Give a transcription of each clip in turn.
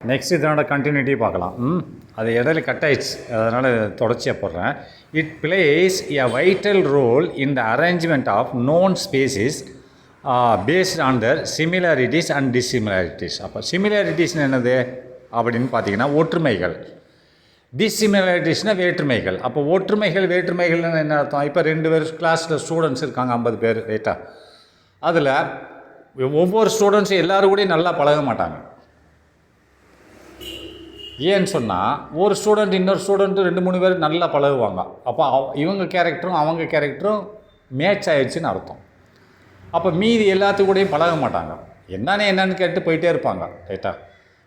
Next இதனோட continuity பார்க்கலாம். அது இடையில கட் ஆயிடுச்சு, அதனால் தொடர்ச்சியாக போடுறேன். It plays a vital role in the arrangement of known species based on their similarities and dissimilarities. அப்போ சிமிலாரிட்டிஸ்னு என்னது அப்படின்னு பார்த்தீங்கன்னா ஒற்றுமைகள், டிஸ்சிமிலாரிட்டிஸ்னால் வேற்றுமைகள். அப்போ ஒற்றுமைகள் வேற்றுமைகள்னு என்ன அர்த்தம்? இப்போ 2 பேர் கிளாஸில் ஸ்டூடெண்ட்ஸ் இருக்காங்க, 50 பேர் ரைட்டா. அதில் ஒவ்வொரு ஸ்டூடெண்ட்ஸும் எல்லோரும் கூட நல்லா பழக மாட்டாங்க. ஏன்னு சொன்னால் ஒரு ஸ்டூடெண்ட் இன்னொரு ஸ்டூடெண்ட்டு 2-3 பேர் நல்லா பழகுவாங்க. அப்போ இவங்க கேரக்டரும் அவங்க கேரக்டரும் மேட்ச் ஆகிடுச்சின்னு அர்த்தம். அப்போ மீதி எல்லாத்துக்கூடையும் பழக மாட்டாங்க, என்னன்னு கேட்டு போயிட்டே இருப்பாங்க ரைட்டா.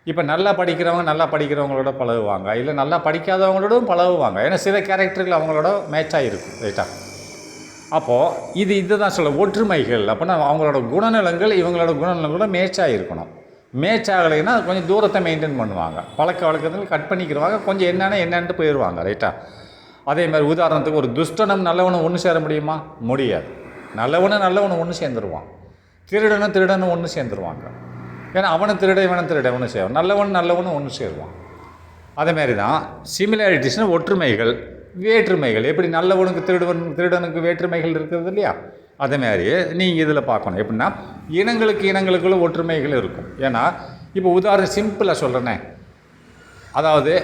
இப்போ நல்லா படிக்கிறவங்களோட பழகுவாங்க, இல்லை நல்லா படிக்காதவங்களோடும் பழகுவாங்க. ஏன்னா சில கேரக்டர்கள் அவங்களோட மேட்ச் ஆகிருக்கும் ரைட்டா. அப்போது இதுதான் சொல்ல ஒற்றுமைகள். அப்படின்னா அவங்களோட குணநலங்கள் இவங்களோட குணநலங்களோட மேட்ச் ஆகிருக்கணும். மேட்ச் ஆகலைன்னா கொஞ்சம் தூரத்தை மெயின்டைன் பண்ணுவாங்க, பழக்க வழக்கத்தில் கட் பண்ணிக்கிறவாங்க, கொஞ்சம் என்னென்ட்டு போயிடுவாங்க ரைட்டா. அதே மாதிரி உதாரணத்துக்கு ஒரு துஷ்டனும் நல்லவனும் ஒன்று சேர முடியுமா? முடியாது. நல்லவனும் ஒன்று சேர்ந்துருவான், திருடனும் ஒன்று சேர்ந்துருவாங்க. ஏன்னா அவனை திருட ஒன்று சேரும், நல்லவனும் ஒன்று சேருவான். அதேமாரி தான் சிமிலாரிட்டிஸ்னால் ஒற்றுமைகள், வேற்றுமைகள். எப்படி நல்லவனுக்கு திருடனுக்கு வேற்றுமைகள் இருக்கிறது இல்லையா, அதேமாதிரி நீங்கள் இதில் பார்க்கணும். எப்படின்னா இனங்களுக்குள்ள ஒற்றுமைகள் இருக்கும். ஏன்னா இப்போ உதாரணம் சிம்பிளாக சொல்கிறேனே, அதாவது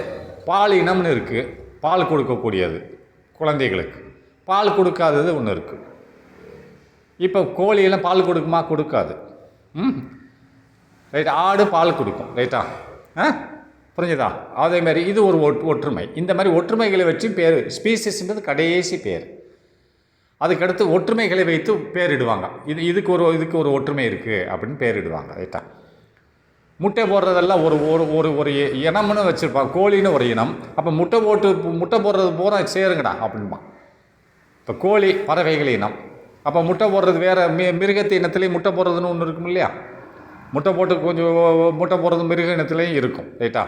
பால் இனம்னு இருக்குது, பால் கொடுக்கக்கூடியது குழந்தைகளுக்கு, பால் கொடுக்காதது ஒன்று இருக்குது. இப்போ கோழியெல்லாம் பால் கொடுக்குமா? கொடுக்காது. ரைட்டா. ஆடு பால் கொடுக்கும் ரைட்டா. புரிஞ்சுதா? அதேமாதிரி இது ஒரு ஒற்றுமை. இந்த மாதிரி ஒற்றுமைகளை வச்சு பேர், ஸ்பீசிஸ்ன்றது கடைசி பேர். அதுக்கடுத்து ஒற்றுமைகளை வைத்து பேரிடுவாங்க. இதுக்கு ஒரு ஒற்றுமை இருக்குது அப்படின்னு பேரிடுவாங்க ரைட்டா. முட்டை போடுறதெல்லாம் ஒரு இனம்னு வச்சுருப்பாங்க, கோழின்னு ஒரு இனம். அப்போ முட்டை போடுறது பூரா சேருங்கடா அப்படின்பா. இப்போ கோழி பறவைகள் இனம். அப்போ முட்டை போடுறது வேறு மிருகத்து இனத்துலேயும் முட்டை போடுறதுன்னு ஒன்று இருக்கும் இல்லையா. முட்டை போடுறது மிருக இனத்துலேயும் இருக்கும் ரைட்டா.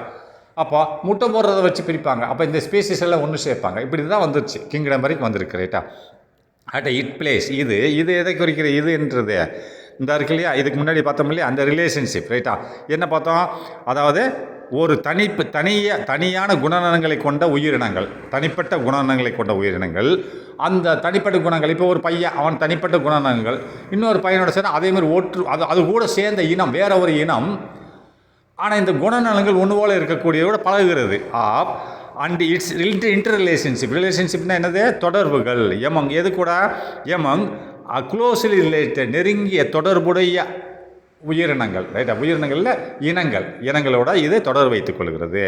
அப்போ முட்டை போடுறதை வச்சு பிரிப்பாங்க. அப்போ இந்த ஸ்பீசிஸ் எல்லாம் ஒன்று சேர்ப்பாங்க. இப்படி தான் வந்துருச்சு, கிங்டம் வரைக்கும் வந்திருக்கு ரைட்டா. இட் பிளேஸ் இது எதை குறிக்கிற இதுன்றது இந்த இருக்கு இல்லையா. இதுக்கு முன்னாடி பார்த்தோம் இல்லையா அந்த ரிலேஷன்ஷிப் ரைட்டா. என்ன பார்த்தோம்? அதாவது ஒரு தனியான குணநலங்களை கொண்ட உயிரினங்கள், தனிப்பட்ட குணநலங்களை கொண்ட உயிரினங்கள். அந்த தனிப்பட்ட குணங்கள், இப்போ ஒரு பையன் அவன் தனிப்பட்ட குணநலங்கள், இன்னொரு பையனோட சேர்ந்து அதேமாதிரி அது கூட சேர்ந்த இனம் வேற ஒரு இனம். ஆனால் இந்த குணநலங்கள் ஒன்று போல் இருக்கக்கூடியதோட பழகுகிறது. அண்ட் இட்ஸ் இன்டர் ரிலேஷன்ஷிப்னா என்னது? தொடர்புகள். எது கூட? க்ளோஸ்லி ரிலேட்டட், நெருங்கிய தொடர்புடைய உயிரினங்கள் ரைட்டா. உயிரினங்களில் இனங்களோட இது தொடர்பு வைத்துக் கொள்கிறது.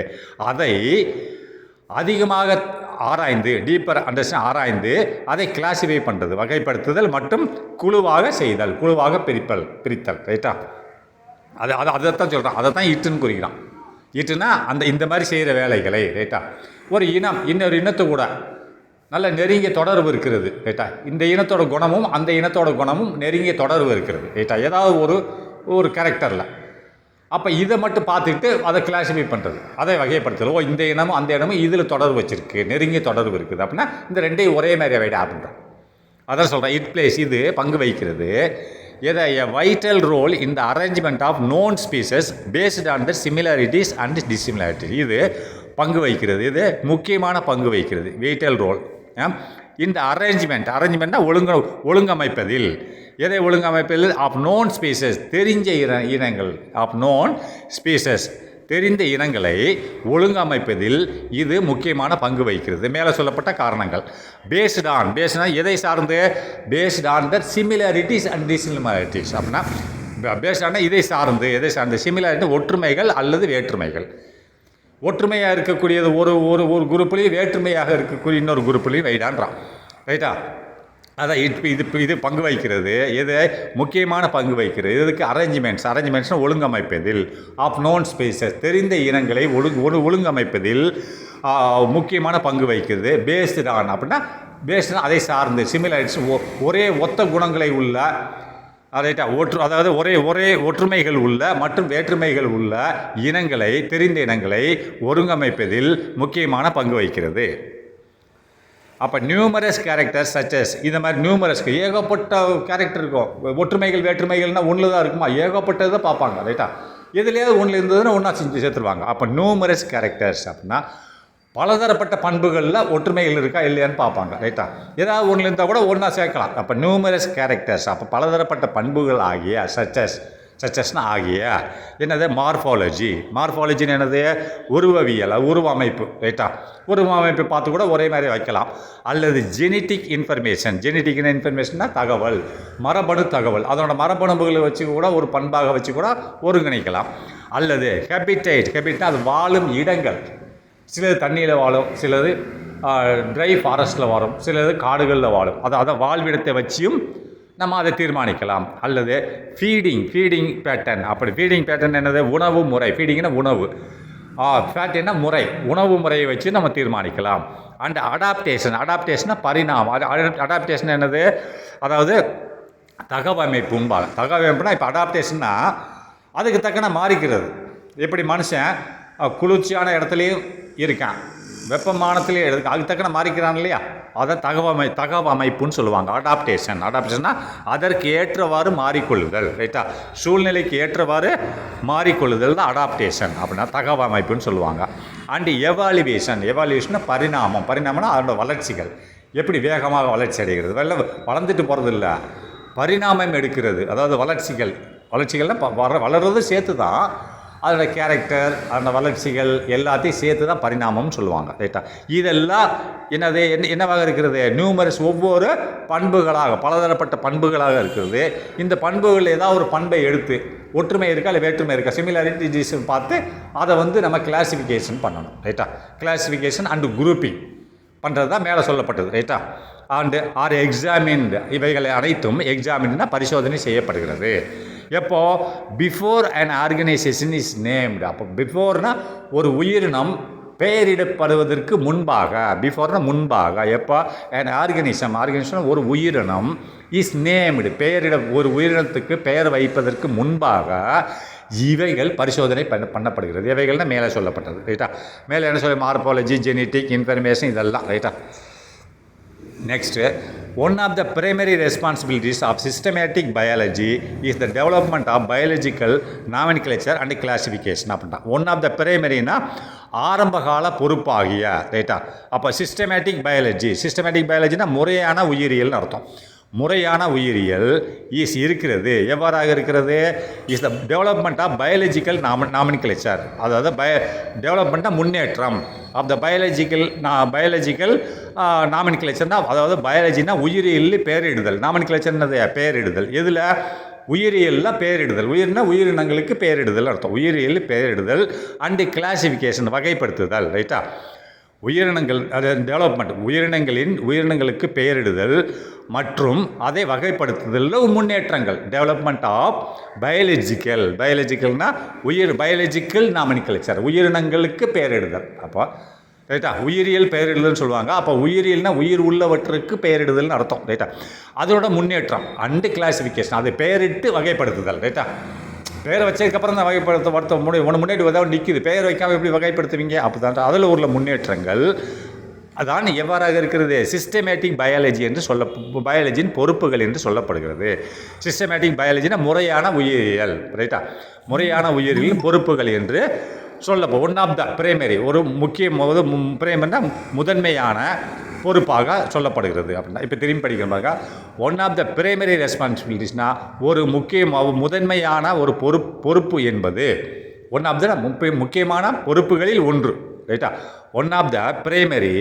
அதை அதிகமாக ஆராய்ந்து, டீப்பர் அண்டர்ஸ்டாண்ட் ஆராய்ந்து அதை கிளாசிஃபை பண்ணுறது, வகைப்படுத்துதல் மற்றும் குழுவாக செய்தல், குழுவாக பிரித்தல் ரைட்டா. அதைத்தான் சொல்கிறான், அதை தான் இட்டுன்னு குறிக்கிறான். இட்டுனா இந்த மாதிரி செய்கிற வேலைகளை ரைட்டா. ஒரு இனம் இன்னொரு இனத்தை கூட நல்ல நெருங்கிய தொடர்பு இருக்கிறது ரைட்டா. இந்த இனத்தோட குணமும் அந்த இனத்தோட குணமும் நெருங்கிய தொடர்பு இருக்கிறது ரைட்டா, ஏதாவது ஒரு கேரக்டரில். அப்போ இதை மட்டும் பார்த்துட்டு அதை கிளாஸிஃபை பண்ணுறது, அதை வகைப்படுத்துறது. இந்த இனமும் அந்த இனமும் இதில் தொடர்பு வச்சுருக்கு, நெருங்கிய தொடர்பு இருக்குது அப்படின்னா இந்த ரெண்டையும் ஒரே மாதிரி வைடா அப்படின்றான். அதான் சொல்கிறேன், இட் பிளேஸ் இது பங்கு வகிக்கிறது. A vital role in the arrangement of known species based on the similarities and dissimilarities. இது பங்கு வகிக்கிறது, இது முக்கியமான பங்கு வகிக்கிறது. வைட்டல் ரோல் இந்த அரேஞ்ச்மெண்ட்னா ஒழுங்கமைப்பதில். எதை ஒழுங்கமைப்பதில்? ஆஃப் நோன் ஸ்பீசஸ், தெரிஞ்ச இனங்கள். ஆஃப் நோன் ஸ்பீசஸ், தெரிந்த இனங்களை ஒழுங்கமைப்பதில் இது முக்கியமான பங்கு வகிக்கிறது. மேலே சொல்லப்பட்ட காரணங்கள். பேஸ்டான எதை சார்ந்து? Based on the similarities and dissimilarities. அப்படின்னா பேஸ்டான எதை சார்ந்து? சிமிலாரிட்டி ஒற்றுமைகள் அல்லது வேற்றுமைகள். ஒற்றுமையாக இருக்கக்கூடியது ஒரு குரூப்லேயும், வேற்றுமையாக இருக்கக்கூடிய இன்னொரு குரூப்லேயும் வைடான்றான் ரைட்டா. அதான் இது பங்கு வகிக்கிறது. எது முக்கியமான பங்கு வகிக்கிறது? இதுக்கு அரேஞ்ச்மெண்ட்ஸ்னால் ஒழுங்கமைப்பதில். ஆஃப் நோன் ஸ்பேசஸ், தெரிந்த இனங்களை ஒழுங்கமைப்பதில் முக்கியமான பங்கு வகிக்கிறது. பேஸ்டு ஆன் அப்படின்னா பேஸ்டு அதை சார்ந்து, சிமிலாரிட்டிஸ் ஒரே ஒத்த குணங்களை உள்ள ரைட்டா, அதாவது ஒரே ஒற்றுமைகள் உள்ள மற்றும் வேற்றுமைகள் உள்ள இனங்களை, தெரிந்த இனங்களை ஒருங்கமைப்பதில் முக்கியமான பங்கு வகிக்கிறது. அப்போ நியூமரஸ் கேரக்டர்ஸ் சச்சஸ், இந்த மாதிரி நியூமரஸ்க்கு ஏகப்பட்ட கேரக்டர் இருக்கும். ஒற்றுமைகள் வேற்றுமைகள்னால் ஒன்று தான் இருக்குமா? ஏகப்பட்டதை பார்ப்பாங்க ரைட்டா. எதுலையாவது ஒன்றில் இருந்ததுன்னா ஒன்றா செஞ்சு சேர்த்துருவாங்க. அப்போ நியூமரஸ் கேரக்டர்ஸ் அப்படின்னா பலதரப்பட்ட பண்புகளில் ஒற்றுமைகள் இருக்கா இல்லையான்னு பார்ப்பாங்க. ரைட்டா, ஏதாவது ஒன்றில் இருந்தால் கூட ஒன்றா சேர்க்கலாம். அப்போ நியூமரஸ் கேரக்டர்ஸ், அப்போ பலதரப்பட்ட பண்புகள் ஆகிய சச்சஸ்னா ஆகிய என்னது மார்ஃபாலஜின்னு என்னது உருவவியல், உருவமைப்பு. ரைட்டா, உருவமைப்பு பார்த்து கூட ஒரே மாதிரி வைக்கலாம். அல்லது ஜெனட்டிக் இன்ஃபர்மேஷன்னா தகவல், மரபணு தகவல், அதனோட மரபணுகளை வச்சு கூட ஒரு பண்பாக வச்சு கூட ஒருங்கிணைக்கலாம். அல்லது ஹெபிட்டேட்னா அது வாழும் இடங்கள். சிலது தண்ணியில் வாழும், சிலது ட்ரை ஃபாரஸ்ட்டில் வாழும், சிலது காடுகளில் வாழும். அதை வாழ்விடத்தை வச்சியும் நம்ம அதை தீர்மானிக்கலாம். அல்லது ஃபீடிங் பேட்டர்ன். அப்படி ஃபீடிங் பேட்டர்ன் என்னது உணவு முறை. ஃபீடிங்னா உணவு, ஃபேட்னா முறை, உணவு முறையை வச்சு நம்ம தீர்மானிக்கலாம். அண்ட் அடாப்டேஷனா பரிணாமம். அடாப்டேஷன் என்னது, அதாவது தகவமைப்பும்பாங்க. தகவமைப்புனா இப்போ அடாப்டேஷன்னா அதுக்கு தக்கன மாறிக்கிறது. எப்படி மனுஷன் குளிர்ச்சியான இடத்துலையும் இருக்கான், வெப்பமானத்துலேயே இருக்கு, அதுக்கு தக்கன மாறிக்கிறான் இல்லையா, அதை தகவமைப்புன்னு சொல்லுவாங்க. அடாப்டேஷன்னா அதற்கு ஏற்றவாறு மாறிக்கொள்ளுதல். ரைட்டா, சூழ்நிலைக்கு ஏற்றவாறு மாறிக்கொள்ளுதல் தான் அடாப்டேஷன். அப்படின்னா தகவமைப்புன்னு சொல்லுவாங்க. அண்டு எவாலுவேஷன் பரிணாமம்னா அதோட வளர்ச்சிகள் எப்படி வேகமாக வளர்ச்சி அடைகிறது. வளர்ந்துட்டு போகிறது இல்லை, பரிணாமம் எடுக்கிறது. அதாவது வளர்ச்சிகள்னால் வளர்றது சேர்த்து தான் அதோட கேரக்டர், அந்த வளர்ச்சிகள் எல்லாத்தையும் சேர்த்து தான் பரிணாமம்னு சொல்லுவாங்க. ரைட்டா, இதெல்லாம் என்னவாக இருக்கிறது, நியூமரஸ், ஒவ்வொரு பண்புகளாக, பலதரப்பட்ட பண்புகளாக இருக்கிறது. இந்த பண்புகள் ஏதாவது ஒரு பண்பை எடுத்து ஒற்றுமை இருக்கா இல்லை வேற்றுமை இருக்கா, சிமிலாரிட்டிஸ் பார்த்து அதை நம்ம கிளாசிஃபிகேஷன் பண்ணணும். ரைட்டா, கிளாசிஃபிகேஷன் அண்டு குரூப்பிங் பண்ணுறது தான் மேலே சொல்லப்பட்டது. ரைட்டா, அண்டு ஆர் எக்ஸாமின்டு, இவைகளை அனைத்தும் எக்ஸாமின்னா பரிசோதனை செய்யப்படுகிறது. எப்போ before an organisation is named. அப்போ பிஃபோர்னா ஒரு உயிரினம் பெயரிடப்படுவதற்கு முன்பாக, பிஃபோர்னா முன்பாக. எப்போ அன் ஆர்கனிசம் ஒரு உயிரினம் இஸ் நேம்டு, ஒரு உயிரினத்துக்கு பெயர் வைப்பதற்கு முன்பாக இவைகள் பரிசோதனை பண்ணப்படுகிறது. இவைகள்னா மேலே சொல்லப்பட்டது. ரைட்டா, மேலே என்ன சொல்ல, மார்பாலஜி, ஜெனட்டிக் இன்ஃபர்மேஷன், இதெல்லாம். ரைட்டா, next, one of the primary responsibilities of systematic biology is the development of biological nomenclature and classification. அப்படின்னா ஒன் ஆஃப் த பிரைமரினா ஆரம்பகால பொறுப்பாகிய. ரைட்டா, அப்போ சிஸ்டமேட்டிக் பயாலஜினா முறையான உயிரியல்னு அர்த்தம். முறையான உயிரியல் இருக்கிறது. எவ்வாறாக இருக்கிறது, is the development of biological nomenclature. அதாவது டெவலப்மெண்ட்டாக முன்னேற்றம் ஆஃப் த பயாலஜிக்கல் நாமினிகுலேச்சர்னா, அதாவது பயாலஜினா உயிரியல் பெயரிடுதல், நாமினிகுலேச்சர்னது பெயரிடுதல். எதில், உயிரியலில் பெயரிடுதல். உயிரினங்களுக்கு பெயரிடுதல் அர்த்தம். உயிரியல் பெயரிடுதல் அண்டு கிளாசிஃபிகேஷன், வகைப்படுத்துதல். ரைட்டா, உயிரினங்கள், அது டெவலப்மெண்ட், உயிரினங்களுக்கு பெயரிடுதல் மற்றும் அதை வகைப்படுத்துதலில் முன்னேற்றங்கள். டெவலப்மெண்ட் ஆஃப் பயாலஜிக்கல்னா பயாலஜிக்கல் நாமினிகுலேச்சர், உயிரினங்களுக்கு பெயரிடுதல். அப்போ ரைட்டா, உயிரியல் பெயரிடுதல்னு சொல்லுவாங்க. அப்போ உயிரியல்னா உயிர் உள்ளவற்றுக்கு பெயரிடுதல்னு அர்த்தம். ரைட்டா, அதோட முன்னேற்றம் அண்டு கிளாசிஃபிகேஷன், அதை பெயரிட்டு வகைப்படுத்துதல். ரைட்டா, பெயரை வச்சதுக்கப்புறம் தான் வகைப்படுத்த முடியும். முன்னாடி ஏதாவது நிற்குது, பெயர் வைக்காமல் எப்படி வகைப்படுத்துவீங்க? அப்போ தான் அதில் உள்ள முன்னேற்றங்கள் அதான் எவ்வாறாக இருக்கிறது, சிஸ்டமேட்டிக் பயாலஜி என்று பயாலஜியின் பொறுப்புகள் என்று சொல்லப்படுகிறது. சிஸ்டமேட்டிக் பயாலஜினா முறையான உயிரியல். ரைட்டா, முறையான உயிரியல் பொறுப்புகள் என்று சொல்லப்போ ஒன் ஆஃப் த பிரைமரி, ஒரு பிரைமரினா முதன்மையான பொறுப்பாக சொல்லப்படுகிறது. அப்படின்னா இப்போ திரும்பி படிக்கிறோம்னாக்கா, ஒன் ஆஃப் த பிரைமரி ரெஸ்பான்சிபிலிட்டிஸ்னால் ஒரு முதன்மையான ஒரு பொறுப்பு என்பது ஒன் ஆஃப் த முக்கியமான பொறுப்புகளில் ஒன்று. ரைட்டா, ஒன் ஆஃப் த பிரைமரி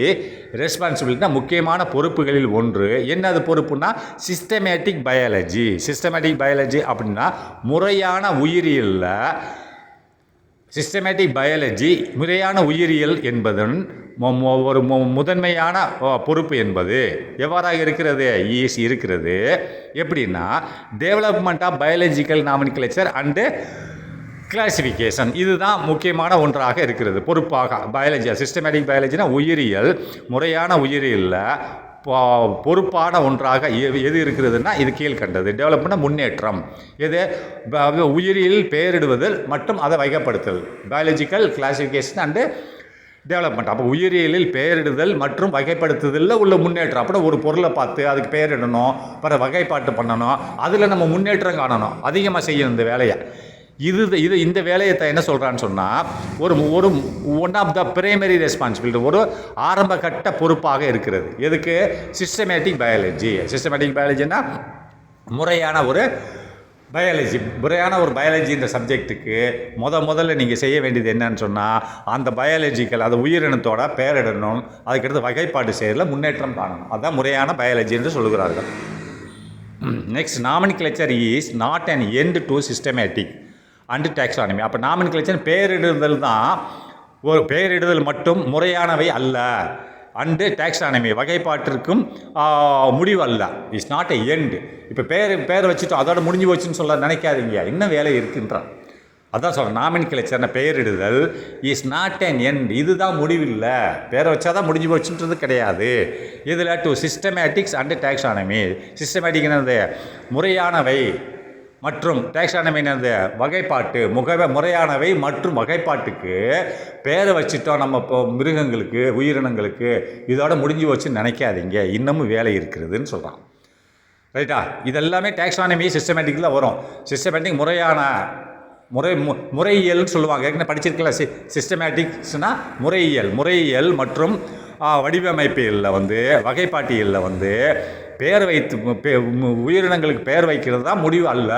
ரெஸ்பான்சிபிலிட்டினா முக்கியமான பொறுப்புகளில் ஒன்று. என்னது பொறுப்புனா சிஸ்டமேட்டிக் பயாலஜி அப்படின்னா முறையான உயிரியலில், சிஸ்டமேட்டிக் பயாலஜி முறையான உயிரியல் என்பதன் ஒரு முதன்மையான பொறுப்பு என்பது எவ்வாறாக இருக்கிறது, இருக்கிறது. எப்படின்னா development of biological nomenclature and classification, இதுதான் முக்கியமான ஒன்றாக இருக்கிறது பொறுப்பாக. சிஸ்டமேட்டிக் பயாலஜினா உயிரியல், முறையான உயிரியலில் பொறுப்பான ஒன்றாக எது இருக்கிறதுனா இது கீழ்கண்டது. டெவலப்மெண்ட் முன்னேற்றம், எது உயிரியல் பெயரிடுவதல் மற்றும் அதை வகைப்படுத்தல், பயாலஜிக்கல் கிளாசிஃபிகேஷன் அண்டு டெவலப்மெண்ட். அப்போ உயிரியலில் பெயரிடுதல் மற்றும் வகைப்படுத்துதலில் உள்ள முன்னேற்றம். அப்புறம் ஒரு பொருளை பார்த்து அதுக்கு பெயரிடணும், அப்புறம் வகைப்பாட்டு பண்ணணும், அதில் நம்ம முன்னேற்றம் காணணும், அதிகமாக செய்யணும் இந்த வேலையை. இந்த வேலையை என்ன சொல்கிறான்னு சொன்னால் ஒரு ஒரு one of the primary responsibility, ஒரு ஆரம்ப கட்ட பொறுப்பாக இருக்கிறது. எதுக்கு? சிஸ்டமேட்டிக் பயாலஜின்னா முறையான ஒரு பயாலஜின்ற சப்ஜெக்ட்டுக்கு முதல்ல நீங்கள் செய்ய வேண்டியது என்னன்னு சொன்னால், அந்த பயாலஜிக்கல் அது உயிரினத்தோட பெயரிடணும், அதுக்கடுத்து வகைப்பாடு செயலில் முன்னேற்றம் காணணும். அதுதான் முறையான பயாலஜி என்று சொல்கிறார்கள். Next, nomenclature is not an end to systematic and taxonomy. அப்போ நாமன்கிளேச்சர் பெயரிடுதல் தான், ஒரு பெயரிடுதல் மட்டும் முறையானவை அல்ல. அண்டு டாக்ஸானமி வகைப்பாட்டிற்கும் முடிவு அல்ல. It's not a end. இப்போ பேர் வச்சுட்டோம் அதோட முடிஞ்சு போச்சுன்னு சொல்ல நினைக்காதீங்க, இன்னும் வேலை இருக்குன்றான். அதான் சொல்கிறேன், நாமன்கிளேச்சர்ன பெயரிடுதல் இஸ் நாட் அன் எண்ட். இதுதான் முடிவில்லை, பேரை வச்சாதான் முடிஞ்சு போச்சுன்றது கிடையாது. இதில் to systematics and taxonomy. Systematic என்னது? முறையானவை, மற்றும் டாக்ஸானமி என்னது? வகைப்பாட்டு. முறையானவை மற்றும் வகைப்பாட்டுக்கு பேரை வச்சுட்டோம் நம்ம இப்போ மிருகங்களுக்கு, உயிரினங்களுக்கு, இதோட முடிஞ்சு வச்சுன்னு நினைக்காதீங்க, இன்னமும் வேலை இருக்கிறதுன்னு சொல்கிறான். ரைட்டா? இதெல்லாமே டாக்ஸானமி சிஸ்டமேட்டிக்கில் வரும். சிஸ்டமேட்டிக் முறையியல்னு சொல்லுவாங்க. ஏற்கனவே படிச்சிருக்கல, சிஸ்டமேட்டிக்ஸ்னால் முறையியல் மற்றும் வடிவமைப்பியலில் வகைப்பாட்டியலில் பேர் வைத்து உயிரினங்களுக்கு பெயர் வைக்கிறது தான் முடிவு அல்ல,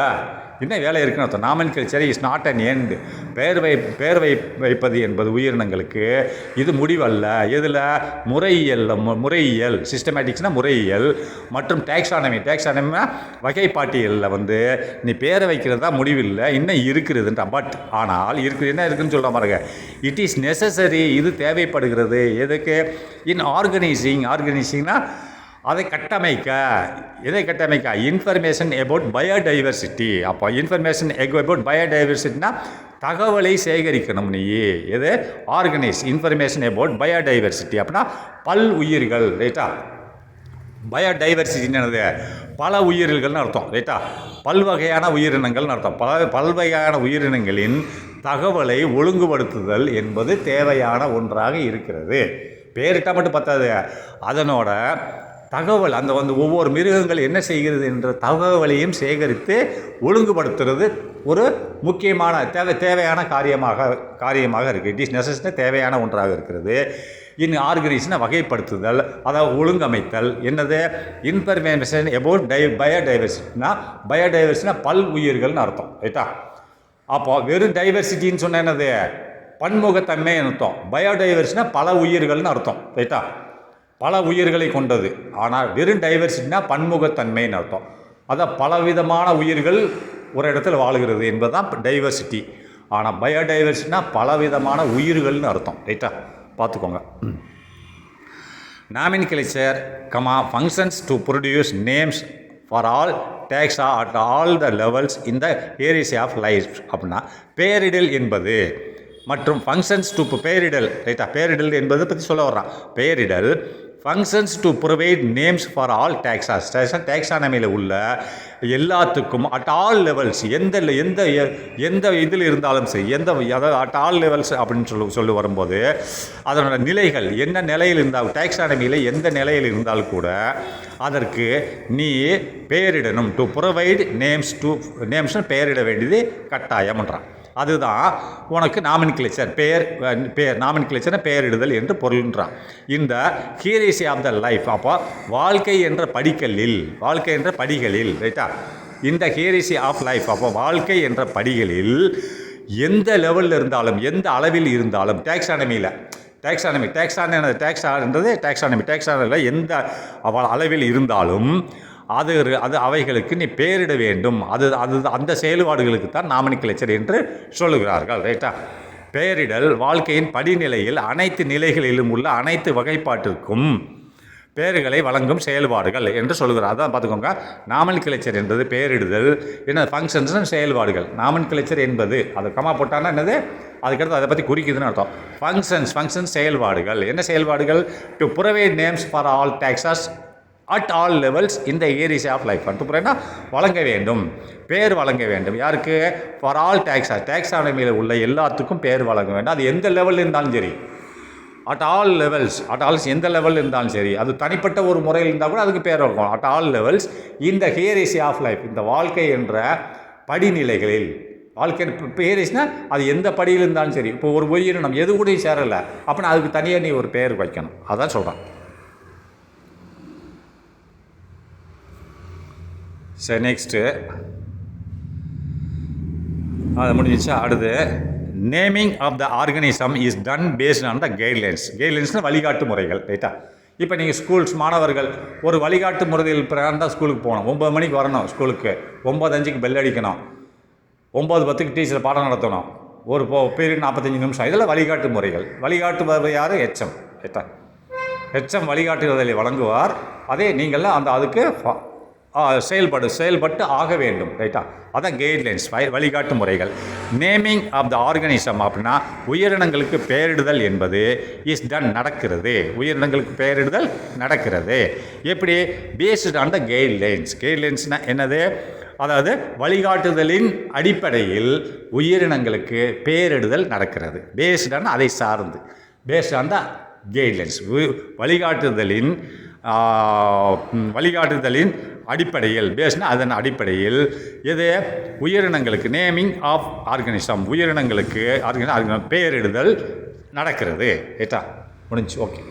இன்னும் வேலை இருக்குன்னு அர்த்தம். Nomenclature is not an end. பெயர் வைப்பது என்பது உயிரினங்களுக்கு இது முடிவல்ல. இதில் முறையியல் சிஸ்டமேட்டிக்ஸ்னால் முறையியல் மற்றும் டாக்ஸானமினா வகைப்பாட்டியலில் நீ பேரை வைக்கிறது தான் முடிவில்லை, இன்னும் இருக்கிறதுன்ற. பட் ஆனால் இருக்குது, என்ன இருக்குதுன்னு சொல்கிற பாருங்க. இட் இஸ் நெசசரி, இது தேவைப்படுகிறது. எதுக்கு? இன் ஆர்கனைசிங்னா அதை கட்டமைக்க. எதை கட்டமைக்க? Information about biodiversity. அப்போ இன்ஃபர்மேஷன் அபவுட் பயோடைவர்சிட்டினா தகவலை சேகரிக்கணும் நீ. எது? ஆர்கனைஸ் இன்ஃபர்மேஷன் அபவுட் பயோடைவர்சிட்டி அப்படின்னா பல் உயிர்கள். ரைட்டா? பயோடைவர்சிட்டின்னு என்னது? பல உயிர்கள்னு அர்த்தம். ரைட்டா? பல்வகையான உயிரினங்கள்னு அர்த்தம். பல்வகையான உயிரினங்களின் தகவலை ஒழுங்குபடுத்துதல் என்பது தேவையான ஒன்றாக இருக்கிறது. பேரிட்டால் மட்டும் பத்தாது, அதனோட தகவல் அந்த ஒவ்வொரு மிருகங்கள் என்ன செய்கிறது என்ற தகவலையும் சேகரித்து ஒழுங்குபடுத்துறது ஒரு முக்கியமான தேவையான காரியமாக இருக்குது. இட் இஸ் நெசசரி, தேவையான ஒன்றாக இருக்கிறது. ஆர்கனைசேஷனை வகைப்படுத்துதல், அதாவது ஒழுங்கமைத்தல். என்னது? இன்ஃபர்மேஷன் அபவுட் பயோடைவர்சிட்டினா பல் உயிர்கள்னு அர்த்தம். ரைட்டா? அப்போ வெறும் டைவர்சிட்டின்னு சொன்ன என்னது? பன்முகத்தன்மை அர்த்தம். பயோடைவர்சிட்டினா பல உயிர்கள்னு அர்த்தம். ரைட்டா? பல உயிர்களை கொண்டது. ஆனால் வெறும் டைவர்சிட்டினா பன்முகத்தன்மைன்னு அர்த்தம். அதான் பலவிதமான உயிர்கள் ஒரு இடத்துல வாழுகிறது என்பதுதான் டைவர்சிட்டி. ஆனால் பயோடைவர்சிட்டினா பலவிதமான உயிர்கள்னு அர்த்தம். ரைட்டா? பார்த்துக்கோங்க. Nomenclature functions to produce names for all taxa at all the levels in the area of life. அப்படின்னா பெயரிடல் என்பது மற்றும் ஃபங்க்ஷன்ஸ் டு பெயரிடல். ரைட்டா? பெயரிடல் என்பதை பற்றி சொல்ல வர்றான். பெயரிடல் functions to provide names for all டாக்ஸானமியில் உள்ள எல்லாத்துக்கும் அட் ஆல் லெவல்ஸ், எந்த இதில் இருந்தாலும் சரி, அதாவது அட் ஆல் லெவல்ஸ் அப்படின்னு சொல்லி வரும்போது அதனோட நிலைகள் என்ன நிலையில் இருந்தால், டாக்ஸானமியில் எந்த நிலையில் இருந்தாலும் கூட அதற்கு நீ பெயரிடணும். டு ப்ரொவைட் நேம்ஸ்னு பெயரிட வேண்டியது கட்டாயம்ன்றான். அதுதான் உனக்கு நாமன்கிளேச்சர், நாமன்கிளேச்சர்னா பெயரிடுதல் என்று பொருள்ன்றான். இந்த ஹியரேசி ஆஃப் த லைஃப். அப்போ வாழ்க்கை என்ற படிகளில் ரைட்டா? இந்த ஹியரேசி ஆஃப் லைஃப். அப்போ வாழ்க்கை என்ற படிகளில் எந்த லெவலில் இருந்தாலும், எந்த அளவில் இருந்தாலும், டாக்ஸானமியில் எந்த அளவில் இருந்தாலும் அது அவைகளுக்கு நீ பெயரிட வேண்டும். அந்த செயல்பாடுகளுக்கு தான் நாமன்கிளேச்சர் என்று சொல்லுகிறார்கள். ரைட்டா? பெயரிடல் வாழ்க்கையின் படிநிலையில் அனைத்து நிலைகளிலும் உள்ள அனைத்து வகைப்பாட்டிற்கும் பெயர்களை வழங்கும் செயல்பாடுகள் என்று சொல்கிறார். அதான் பார்த்துக்கோங்க. நாமன்கிளேச்சர் என்பது பெயரிடுதல், என்ன ஃபங்க்ஷன்ஸ் செயல்பாடுகள். நாமன்கிளேச்சர் என்பது அது கமா போட்டான்னா என்னது? அதுக்கடுத்து அதை பற்றி குறிக்குதுன்னு அர்த்தம். ஃபங்க்ஷன்ஸ் செயல்பாடுகள். என்ன செயல்பாடுகள்? To provide names for all taxas at all levels in the area of life. அட்டுப்புறேன்னா வழங்க வேண்டும், பேர் வழங்க வேண்டும். யாருக்கு? ஃபார் ஆல் டாக்ஸானமியில் உள்ள எல்லாத்துக்கும் பேர் வழங்க வேண்டும். அது எந்த லெவலில் இருந்தாலும் சரி, அட் ஆல் லெவல்ஸ் எந்த லெவலில் இருந்தாலும் சரி, அது தனிப்பட்ட ஒரு முறையில் இருந்தால் கூட அதுக்கு பேர் வைக்கணும். அட் ஆல் லெவல்ஸ் இந்த ஹியரேசி ஆஃப் லைஃப், இந்த வாழ்க்கை என்ற படிநிலைகளில் வாழ்க்கை பேரிஸ்னா அது எந்த படியில் இருந்தாலும் சரி. இப்போ ஒரு உயிரினம் எது கூட சேரலை அப்படின்னா அதுக்கு தனியாக நீ ஒரு பெயர் வைக்கணும். அதான் சொல்கிறான். சரி, நெக்ஸ்ட்டு அது முடிஞ்சிச்சு. அடுத்து naming of the organism is done based on the guidelines. கைட்லைன்ஸ்னால் வழிகாட்டு முறைகள். ரைட்டா? இப்போ நீங்கள் ஸ்கூல்ஸ் மாணவர்கள் ஒரு வழிகாட்டு முறைகள் பிரகாரம் தான் ஸ்கூலுக்கு போகணும். 9 மணிக்கு வரணும் ஸ்கூலுக்கு, 9:05 பெல் அடிக்கணும், 9:10 டீச்சர் பாடம் நடத்தணும், ஒரு பீரியட் 45 நிமிஷம். இதெல்லாம் வழிகாட்டு முறைகள். வழிகாட்டுவது யார்? ஹெச்எம். ரைட்டா? ஹெச்எம் வழிகாட்டுதலை வழங்குவார். அதே நீங்கள்லாம் அதுக்கு செயல்பட்டு ஆக வேண்டும். ரைட்டா? அதான் கைட்லைன்ஸ், வழிகாட்டு முறைகள். நேமிங் ஆஃப் த ஆர்கனிசம் அப்படின்னா உயிரினங்களுக்கு பெயரிடுதல் என்பது இஸ் டன் நடக்கிறது. உயிரினங்களுக்கு பெயரிடுதல் நடக்கிறது. எப்படி? Based on the guidelines. கைட்லைன்ஸ்னால் என்னது? அதாவது வழிகாட்டுதலின் அடிப்படையில் உயிரினங்களுக்கு பெயரிடுதல் நடக்கிறது. பேஸ்டான அதை சார்ந்து, பேஸ்ட் ஆன் த கைட்லைன்ஸ். வழிகாட்டுதலின் அடிப்படையில், பேஸ்னா அதன் அடிப்படையில் எது? உயிரினங்களுக்கு நேமிங் ஆஃப் ஆர்கனிசம், உயிரினங்களுக்கு பெயரிடுதல் நடக்கிறது. ரைட்டா? முடிஞ்சு. ஓகே.